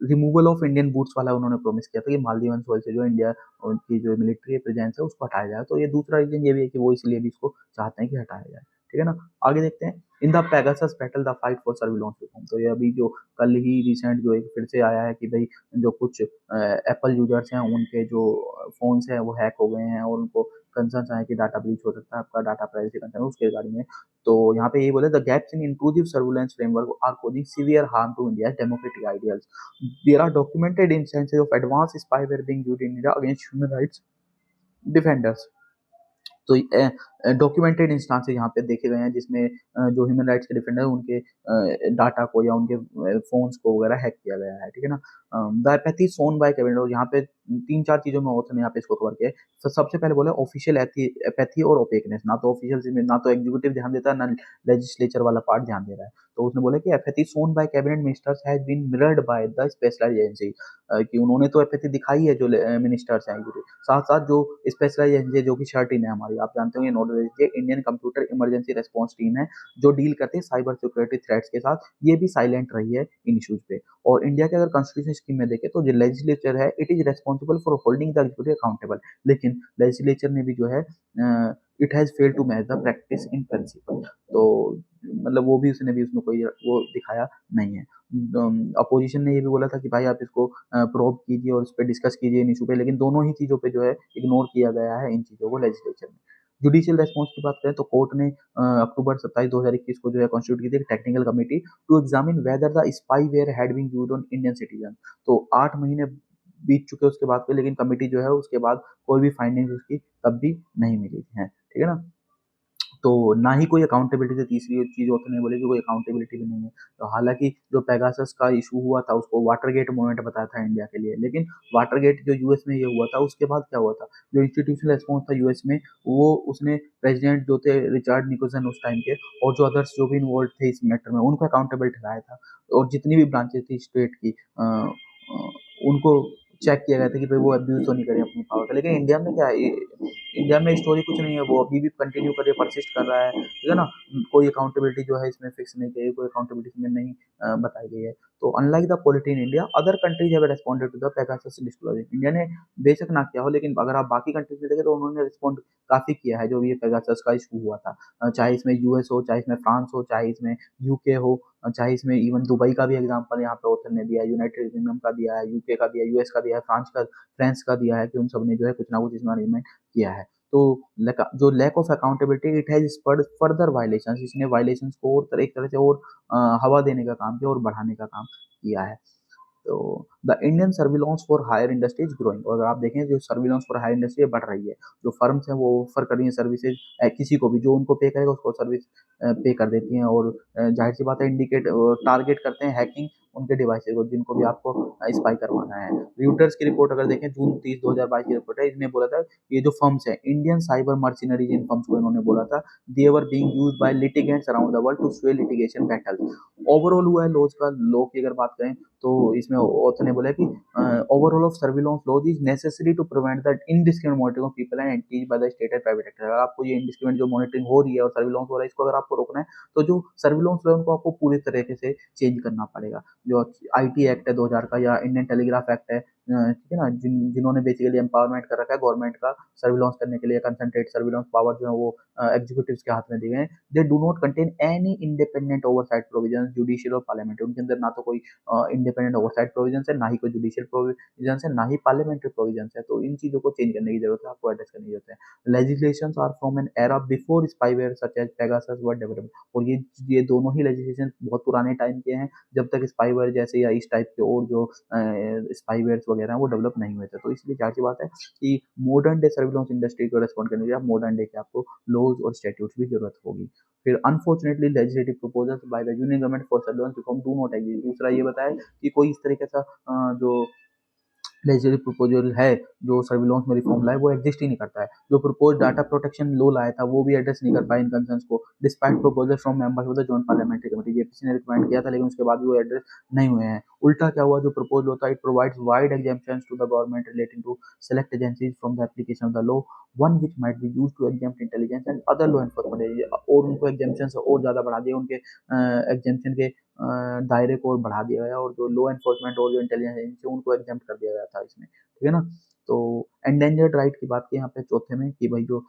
रिमूवल ऑफ इंडियन बूट्स वाला उन्होंने प्रॉमिस किया था कि मालदीवन सोइल से जो इंडिया की जो मिलिट्री प्रेजेंस है उसको हटाया जाए। तो ये दूसरा रीजन ये भी है कि वो इसलिए भी इसको चाहते हैं कि हटाया जाए, ठीक है ना। आगे देखते हैं। In the Pegasus battle the fight for surveillance reform. तो ये अभी जो कल ही रिसेंट जो एक फिर से आया है कि भाई जो कुछ एप्पल यूजर्स हैं उनके जो फोन्स हैं वो हैक हो गए हैं, और उनको कंसर्न आए कि डाटा ब्रीच हो सकता है, आपका डाटा प्राइवेसी कंसर्न उसके रिगार्डिंग में। तो यहाँ पे ये बोले the gaps in inclusive surveillance framework are causing severe harm to India democratic ideals. There are documented instances of advanced spyware being used in India against human rights defenders। तो documented instances यहाँ पे देखे गए हैं जिसमें जो human rights के defender हैं उनके डाटा को या उनके फोन्स को वगैरह हैक किया गया है, ठीक है ना। The apathy shown by cabinet, यहाँ पे 3-4 चीजों में ऑथर ने यहाँ पे इसको कवर किया है। तो सबसे पहले बोला ऑफिशियल एपैथी और ओपेकनेस, ना तो ऑफिशियल ना तो एग्जीक्यूटिव ध्यान देता है, ना लेजिस्लेचर वाला पार्ट ध्यान दे रहा है। तो उसने बोला कि apathy shown by cabinet ministers has been mirrored by the specialised agency, कि उन्होंने तो एपैथी दिखाई है जो मिनिस्टर्स हैं, साथ साथ जो स्पेशलाइज्ड एजेंसी जो कि शर्ट टीम है हमारी, आप जानते होंगे nodal agency Indian computer emergency response team है, जो डील करते हैं साइबर सिक्योरिटी थ्रेट्स के साथ, ये भी साइलेंट रही है इन इश्यूज पे। और इंडिया के अगर कॉन्स्टिट्यूशन स्कीम में देखें तो जो लेजिस्लेचर है it is responsible for holding the executive accountable, लेकिन लेजिस्लेचर ने भी जो है it has failed to match the practice in principle. तो मतलब वो भी उसने भी उसमें कोई वो दिखाया नहीं है। अपोजिशन ने ये भी बोला था कि भाई आप इसको प्रोब कीजिए और इस पर डिस्कस कीजिए इन इशू पे, लेकिन दोनों ही चीज़ों पे जो है इग्नोर किया गया है इन चीज़ों को लेजिस्लेचर में। जुडिशियल रेस्पॉन्स की बात करें तो कोर्ट ने अक्टूबर 27 2021 को जो है कॉन्स्टिट्यूट की थी technical committee to examine whether the spyware had been used on Indian citizen. तो 8 महीने बीत चुके उसके बाद कोई, लेकिन कमेटी जो है उसके बाद कोई भी फाइंडिंग्स उसकी तब भी नहीं मिली है, ठीक है ना। तो ना ही कोई अकाउंटेबिलिटी से, तीसरी चीज़ ऑथर ने बोली कि कोई अकाउंटेबिलिटी भी नहीं है। तो हालाँकि जो पेगासस का इश्यू हुआ था उसको वाटरगेट मोमेंट बताया था इंडिया के लिए, लेकिन वाटरगेट जो यूएस में ये हुआ था उसके बाद क्या हुआ था, जो इंस्टीट्यूशनल रिस्पॉन्स था यूएस में, वो उसने प्रेसिडेंट जो थे रिचर्ड निकोसन उस टाइम के, और जो अदर्स जो भी इन्वॉल्व थे इस मैटर में उनको अकाउंटेबल ठहराया था। और जितनी भी ब्रांचेस थी स्टेट की उनको चेक किया गया था कि भाई वो अब्यूज तो नहीं करे अपनी पावर का। लेकिन इंडिया में क्या है, इंडिया में स्टोरी कुछ नहीं है, वो अभी भी कंटिन्यू कर परसिस्ट कर रहा है, ठीक है ना। कोई अकाउंटेबिलिटी जो है इसमें फिक्स नहीं की, कोई अकाउंटेबिलिटी इसमें नहीं बताई गई है। तो unlike the polity in India other countries have responded to the Pegasus disclosure, India ने बेशक ना किया हो, लेकिन अगर आप बाकी कंट्रीज में देखें तो उन्होंने रिस्पॉन्ड काफी किया है जो ये पेगासस का इशू हुआ था। चाहे इसमें यूएस हो, चाहे इसमें फ्रांस हो, चाहे इसमें यूके हो, चाहे इसमें इवन दुबई का भी एग्जांपल यहाँ पे ऑथर ने दिया है, यूनाइटेड किंगडम का दिया है, यूके का दिया है, यूएस का दिया है, फ्रांस का दिया है, कि उन सब ने जो है कुछ ना कुछ इसमें अरेंजमेंट किया है। तो जो lack of accountability it has spurred further violations, इसने वायलेशंस को और एक तरह से और हवा देने का काम किया और बढ़ाने का काम किया है। तो the Indian surveillance for hire industry is growing, और अगर आप देखें जो सर्विलांस फॉर हायर इंडस्ट्री बढ़ रही है, जो फर्म्स हैं वो ऑफर कर रही हैं सर्विसेज, किसी को भी जो उनको पे करेगा उसको सर्विस पे कर देती हैं, और जाहिर सी बात है इंडिकेट टारगेट करते हैं हैकिंग उनके डिवाइसेज को जिनको भी आपको स्पाई करवाना है। रियूटर्स की रिपोर्ट अगर देखें जून 30 2022 की रिपोर्ट है, इसने बोला था ये जो फर्म्स है इंडियन साइबर मर्सिनरीज, इन फर्म्स को इन्होंने बोला था they were being used by litigants around the world to sway litigation battle. Overall हुआ है लॉज का, लॉ की अगर बात करें तो इसमें ऑथर ने बोला कि overhaul of surveillance laws is necessary to prevent the indiscriminate monitoring of people and entities by the state and private sector. अगर आपको ये इनडिस्क्रिमिनेट जो मॉनिटरिंग हो रही है और सर्विलांस हो रहा है इसको अगर आपको रोकना है तो जो सर्विलांस लॉ है उनको आपको पूरी तरीके से चेंज करना पड़ेगा। जो आईटी एक्ट है 2000 का या इंडियन टेलीग्राफ एक्ट है, ठीक है ना, जिन्होंने बेसिकली एम्पावरमेंट कर रखा है गवर्नमेंट का सर्विलांस करने के लिए, कंसंट्रेट सर्विलांस पावर जो है वो एग्जीक्यूटिव्स के हाथ में दिए गए हैं। They do not contain any independent oversight provision judicial और पार्लियामेंट्री, उनके अंदर ना तो कोई इंडिपेंडेंट ओवरसाइट प्रोविजन है, ना ही कोई जुडिशियल प्रोविजन है, ना ही पार्लियामेंट्री प्रोविजन है। तो इन चीजों को चेंज करने की जरूरत है, आपको एड्रेस करने की जरूरत है। Legislation are from an era before spyware such as Pegasus were developed, और ये दोनों ही लेजिस्लेशन बहुत पुराने टाइम के हैं जब तक स्पाईवेयर जैसे या इस टाइप के और जो स्पाईवेयर वगैरह हैं वो डेवलप नहीं हुए थे। तो इसलिए जाहिर सी बात है कि मॉडर्न डे सर्विलांस इंडस्ट्री को रेस्पॉन्ड करने के लिए मॉडर्न डे के आपको लॉज और स्टैट्यूट्स की जरूरत होगी। फिर unfortunately legislative proposals by the union government for surveillance reform do not exist. दूसरा ये बताया कि कोई इस तरीके का जो लेजिस्लेटिव प्रपोजल है जो सर्विलांस में रिफॉर्म लाए वो एग्जिस्ट ही नहीं करता है। जो प्रपोज डाटा प्रोटेक्शन लॉ लाया था वो भी एड्रेस नहीं कर पाया इन कंसर्न्स को despite proposal from members of the joint parliamentary committee, JPC ने रिकमेंड किया था लेकिन उसके बाद भी वो एड्रेस नहीं हुए हैं। उल्टा क्या हुआ, जो प्रपोज होता है it provides wide exemptions to the government relating to select agencies from the application of the law one which might be used to exempt intelligence and other law enforcement, और उनको एग्जेम्पशन और ज्यादा बढ़ा दिया, उनके exemption के दायरे को और बढ़ा दिया गया, और जो लॉ एनफोर्समेंट और जो इंटेलिजेंस एजेंसी उनको एग्जाम्प्ट कर दिया गया था इसमें, ठीक है ना। तो एंडेंजर्ड राइट की बात की यहाँ पे चौथे में कि भाई जो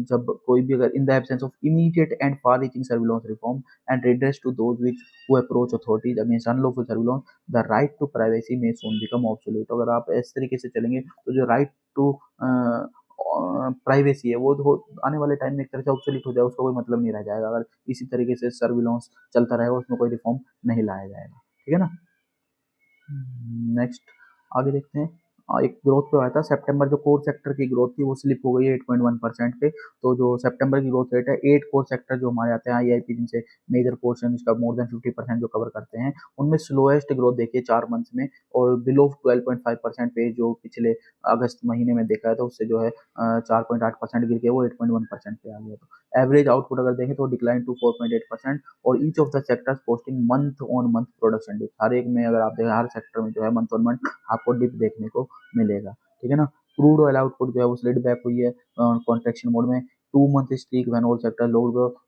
जब कोई भी अगर in the absence of immediate and far reaching surveillance reform and redress to those which who approach authorities against unlawful surveillance, the right to privacy may soon become obsolete। अगर आप इस तरीके से चलेंगे तो जो राइट टू प्राइवेसी है वो आने वाले टाइम में एक तरह से ऑब्सोलीट हो जाएगा, उसका कोई मतलब नहीं रह जाएगा अगर इसी तरीके से सर्विलांस चलता रहेगा, उसमें कोई रिफॉर्म नहीं लाया जाएगा, ठीक है ना। नेक्स्ट आगे देखते हैं। एक ग्रोथ पे आया था। सितंबर जो कोर सेक्टर की ग्रोथ थी वो स्लिप हो गई है 8.1% पे। तो जो सितंबर की ग्रोथ रेट है 8 कोर सेक्टर जो हमारे आते हैं आईआईपी, जिनसे मेजर पोर्शन इसका मोर देन 50% जो कवर करते हैं, उनमें स्लोएस्ट ग्रोथ देखिए 4 मंथ्स में, और बिलो 12.5% पे जो पिछले अगस्त महीने में देखा है तो उससे जो है 4.8% गिर के वो 8.1% पे आ गया। तो एवरेज आउटपुट अगर देखें तो डिक्लाइन टू 4.8%, और each of the sectors posting month on month production dip. हर एक में अगर आप देखें हर सेक्टर में जो है मंथ ऑन मंथ आपको डिप देखने को मिलेगा, ठीक है ना। क्रूड ऑयल आउटपुट जो है वो स्लिड बैक हुई है कॉन्ट्रेक्शन मोड में। 2 month streak when all sector low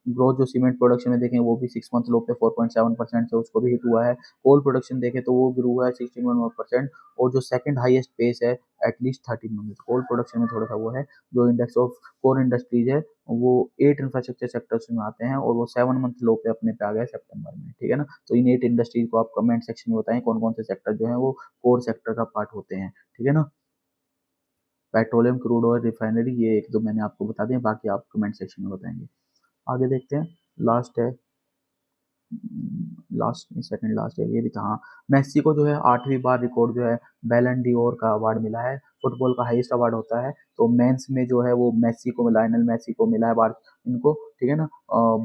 growth जो सीमेंट प्रोडक्शन में देखें वो भी 6 मंथ लो पे 4.7% से उसको भी हिट हुआ है। कोल प्रोडक्शन देखें तो वो ग्रो हुआ है 16%, और जो सेकंड हाईएस्ट पेस है एटलीस्ट 13 मंथ। कोल प्रोडक्शन में थोड़ा सा वो है, जो इंडेक्स ऑफ कोर इंडस्ट्रीज है वो 8 इंफ्रास्ट्रक्चर सेक्टर्स में आते हैं, और वो 7 मंथ लो पे अपने पे आ गया सितंबर में, ठीक है ना। तो इन 8 इंडस्ट्रीज को आप कमेंट सेक्शन में बताएं कौन कौन से सेक्टर जो है वो कोर सेक्टर का पार्ट होते हैं, ठीक है ना। पेट्रोलियम, क्रूड ऑयल, रिफाइनरी, ये एक दो मैंने आपको बता दिए, बाकी आप कमेंट सेक्शन में बताएंगे। आगे देखते हैं। लास्ट है, लास्ट नहीं सेकंड लास्ट है ये भी था, हाँ। मेस्सी को जो है 8वीं बार रिकॉर्ड जो है बैलन डी ओर का अवार्ड मिला है। फुटबॉल का हाईएस्ट अवार्ड होता है, तो मेंस में जो है वो मेस्सी को, लायनल मेस्सी को मिला है अवार्ड इनको, ठीक है ना,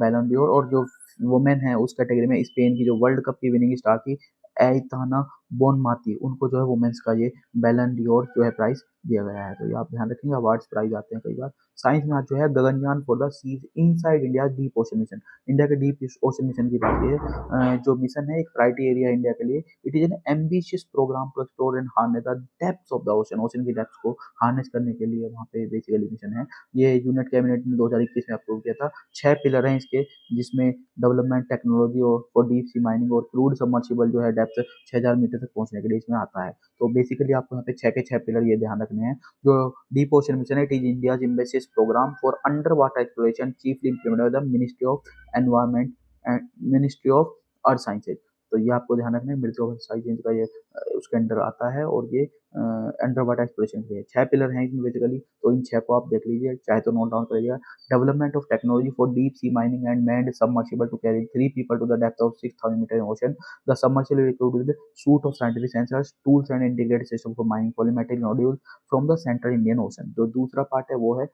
बैलन डी ओर। और जो वुमेन है उस कैटेगरी में स्पेन की जो वर्ल्ड कप की विनिंग स्टार थी एइताना बोनमाती, उनको जो है वुमेन्स का ये बैलन डी ओर जो है प्राइज दिया गया है। तो ये आप ध्यान रखेंगे, अवार्ड्स प्राइज आते हैं कई बार। साइंस में आज जो है Gaganyaan for the seas inside India deep ocean mission, India के डीप ओशन मिशन की बात है। जो मिशन है एक प्रायोरिटी एरिया इंडिया के लिए। It is an ambitious programme to explore and harness the depths of the ocean, ocean की डेप्थ्स को हार्नेस करने के लिए वहाँ पे बेसिकली मिशन है। ये यूनिट कैबिनेट ने 2021 में अप्रूव किया था। 6 पिलर हैं इसके, जिसमें डेवलपमेंट टेक्नोलॉजी और फॉर डीप सी माइनिंग, और क्रूड सबमर्सिबल जो है डेप्थ 6000 मीटर तक पहुंचने के लिए इसमें आता है। तो बेसिकली आपको यहाँ पे 6 के 6 पिलर ये ध्यान रखने हैं। जो डीप ओशन मिशन है, it is India ambitious programme for under water exploration chiefly implemented by the ministry of environment and ministry of earth sciences. तो ये आपको ध्यान रखना है, मिनिस्ट्री ऑफ साइंसेज का ये उसके अंडर आता है, और ये अंडर वाटर एक्सप्लोरेशन के लिए 6 पिलर हैं इसमें बेसिकली। तो इन 6 को आप देख लीजिए, चाहे तो नोट डाउन करिएगा। Development of technology for deep sea mining and manned submersible to carry 3 people to the depth of 6000 metre in ocean. The submersible will equipped with suite of scientific sensors, tools and integrated system for mining polymetallic nodules from the central Indian Ocean। जो दूसरा part है वो है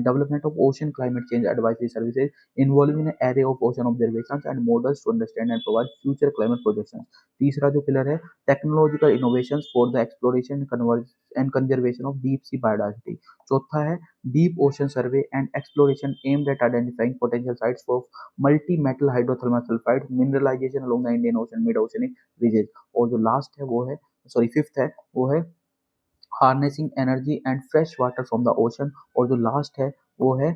development of ocean climate change advisory services involving an array of ocean observations and models to understand and provide future climate projections. तीसरा जो pillar है technological innovations for the exploration and conservation of deep sea biodiversity. चौथा है deep ocean survey and exploration aimed at identifying potential sites for multi metal hydrothermal sulphide mineralisation along the Indian Ocean mid oceanic ridges. और जो last है वो है, sorry fifth है वो है harnessing energy and fresh water from the ocean. और जो लास्ट है वो है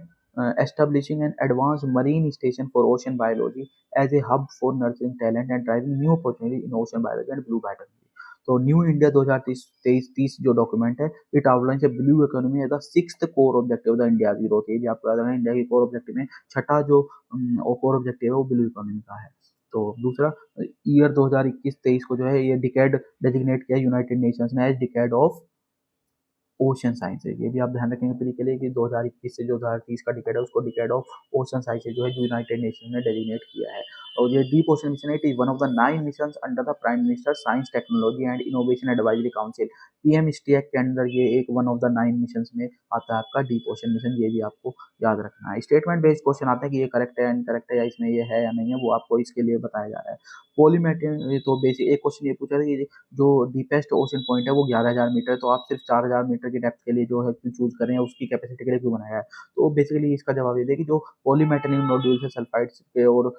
establishing an advance marine station for ocean biology as a hub for nurturing talent and driving new opportunity in ocean biology and blue biology. तो new India 2023 जो document है, it outlines a blue economy as the sixth core objective of the India growth. ये भी आपको याद रखना है, India की कोर ऑब्जेक्टिव में छठा जो कोर ऑब्जेक्टिव है वो ब्लू इकोनॉमी का है। तो दूसरा ईयर 2021-23 को जो है ये डिकेड डेजिग्नेट किया यूनाइटेड नेशंस ने as decade of ocean sciences. ये भी आप ध्यान रखेंगे पीढ़ी के लिए कि 2021 से जो 2030 का डिकेड है उसको डिकेड ऑफ ओशन साइंसेज जो है यूनाइटेड नेशन ने डेजिग्नेट किया है। और ये डीप ओशन मिशन है, it is one of the 9 missions under the prime minister science technology and innovation advisory council. PM stack के अंदर ये एक वन ऑफ द 9 मिशंस में आता है आपका डीप ओशन मिशन। ये भी आपको याद रखना है। स्टेटमेंट बेस्ड क्वेश्चन आता है कि ये करेक्ट है इनकरेक्ट है, या इसमें ये है या नहीं है, वो आपको इसके लिए बताया जा रहा है। पॉलीमेट्रिक, तो बेसिक एक क्वेश्चन ये पूछा था कि जो डीपेस्ट ओशन पॉइंट है वो 11,000 मीटर, तो आप सिर्फ 4,000 मीटर की डेप्थ के लिए जो है क्यों चूज करें, उसकी कैपेसिटी के लिए क्यों बनाया है। तो बेसिकली इसका जवाब ये दे कि जो पॉलीमेटलिक नोड्यूल्स है सल्फाइड्स के और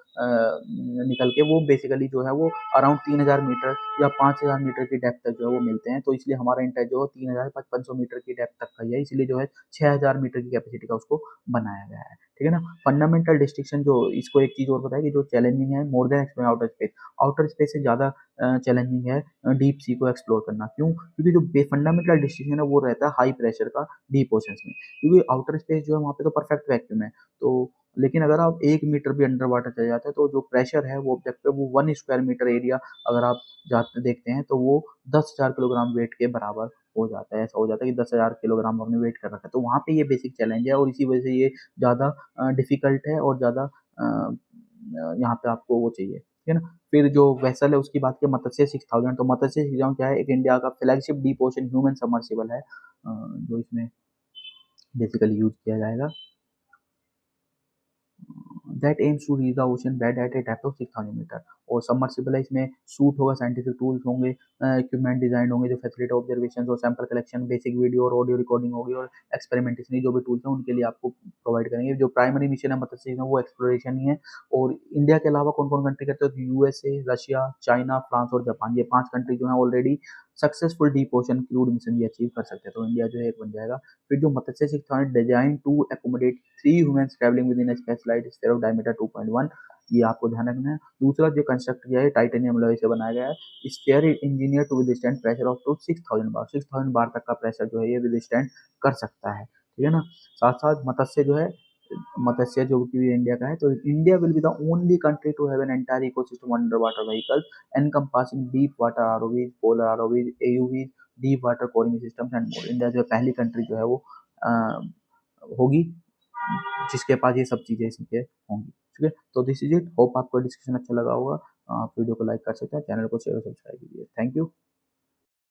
निकल के, वो बेसिकली जो है वो अराउंड 3,000 मीटर या 5,000 मीटर की डेप्थ तक जो है वो मिलते हैं। तो इसलिए हमारा इंटेंट जो 3,500 मीटर की डेप्थ तक का ही है, इसलिए जो है 6,000 मीटर की कैपेसिटी का उसको बनाया गया है, ठीक है ना। फंडामेंटल डिस्टिंक्शन जो इसको एक चीज और बताया कि जो चैलेंजिंग है more than exploring outer space, outer space से ज्यादा चैलेंजिंग है डीप सी को एक्सप्लोर करना। क्यों? क्योंकि जो फंडामेंटल डिस्टिंक्शन है वो रहता है हाई प्रेशर का डीप ओशंस में, क्योंकि आउटर स्पेस जो है वहाँ पे तो परफेक्ट वैक्यूम है। तो लेकिन अगर आप 1 मीटर भी अंडर वाटर चले जाते हैं तो जो प्रेशर है वो ऑब्जेक्ट पे वो 1 स्क्वायर मीटर एरिया अगर आप जाते देखते हैं तो वो 10,000 किलोग्राम वेट के बराबर हो जाता है। ऐसा हो जाता है कि 10,000 किलोग्राम आपने वेट कर रखा है। तो वहाँ पे ये बेसिक चैलेंज है, और इसी वजह से ये ज़्यादा डिफिकल्ट है और ज़्यादा यहाँ पे आपको वो चाहिए है ना। फिर जो वेसल है उसकी बात की मत्स्य 6000, तो मत्स्य 6000 क्या है, एक इंडिया का flagship deep ocean human submersible है, जो इसमें बेसिकली यूज किया जाएगा। That aims to reach the ocean bed at a depth of 6000 metre. और सबमर्सिबल है, इसमें सूट होगा, साइंटिफिक टूल्स होंगे, इक्विपमेंट डिजाइन होंगे जो फैसिलिटी ऑब्जर्वेशन और सैंपल कलेक्शन, बेसिक वीडियो और ऑडियो रिकॉर्डिंग होगी, और एक्सपेरिमेंटेशन जो भी टूल्स हैं उनके लिए आपको प्रोवाइड करेंगे। जो प्राइमरी मिशन है मत्स्य में वो एक्सप्लोरेशन ही है। और इंडिया के अलावा कौन कौन कंट्री करते हैं, तो यूएसए, रशिया, चाइना, फ्रांस और जापान, ये 5 कंट्री जो है already successful deep ocean crude mission ये अचीव कर सकते हैं, तो इंडिया जो है एक बन जाएगा। फिर जो Matsya 6000 design to accommodate 3 humans travelling within a specialised sphere of diameter 2.1, ये आपको ध्यान रखना है। दूसरा जो कंस्ट्रक्ट किया है टाइटेनियम अलॉय से बनाया गया है। Sphere engineer to withstand pressure of two 6000 bar, 6000 bar तक का प्रेशर जो है ये विदस्टैंड कर सकता है, ठीक है ना। साथ साथ मत्स्य जो है, मत्स्य जो कि इंडिया का है, तो India will be the only country to have an entire ecosystem under water vehicle encompassing deep water ROVs, polar ROVs, AUVs, deep water coring systems and more. India जो है पहली कंट्री जो है वो अ, होगी जिसके पास ये सब चीजें इसके होंगी, ठीक है। तो दिस इज इट, होप आपको डिस्कशन अच्छा लगा होगा। आप वीडियो को लाइक कर सकते हैं, चैनल को शेयर और सब्सक्राइब कीजिए। Thank you.